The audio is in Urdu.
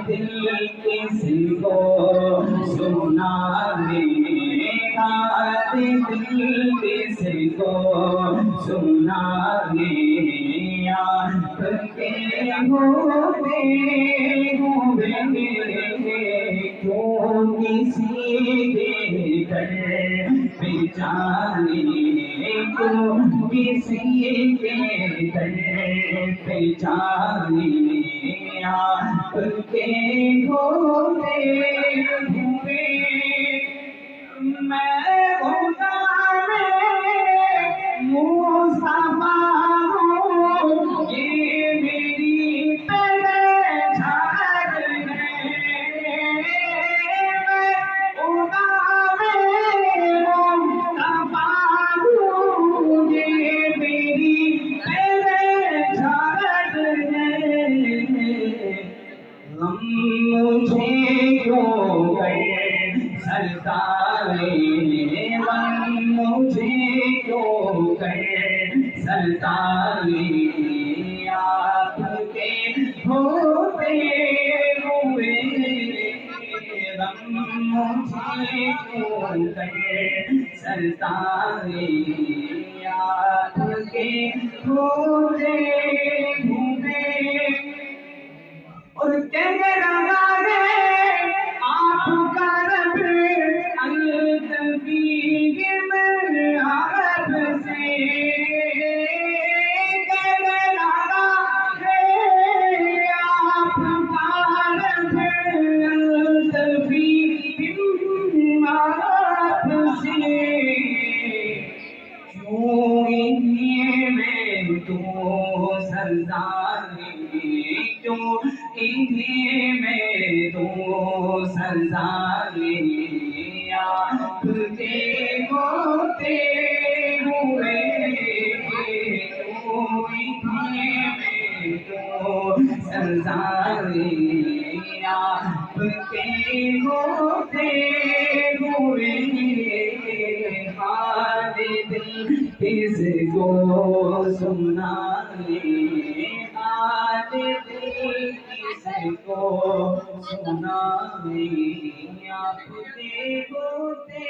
دل کسی کو سنانے، حال دل کسی کو سنانے، آپ کے ہوتے ہوئے کیوں کسی کے در پہ جانے، کیوں کسی کے در پہ جانے، آپ کے ہوتے ہوئے میں غلام مصطفیٰ ہوں، یہ میری پہچان ہے، میں غلام مصطفیٰ ہوں، یہ میری پہچان ہے، غم مجھے کیوں کر ستائے، غم مجھے کیوں کر ستائے، آپ کے ہوتے ہوئے غم مجھے کیوں کر ستائے، آپ کے ہوتے ہوئے اور کہنے لگا ہے آپ کا رب التفیق میں عرب سے، کہنے لگا ہے آپ کا رب التفیق میں عرب سے، کیوں انہیں میں تو سرزانے، کیوں انہیں میں تو سرزانے، آپ کے ہوتے ہوئے کیوں انہیں میں تو سرزانے، آپ کے ہوتے ہوئے حال دل کس کو سنانے، حال دل کس کو سنانے، آپ کے ہوتے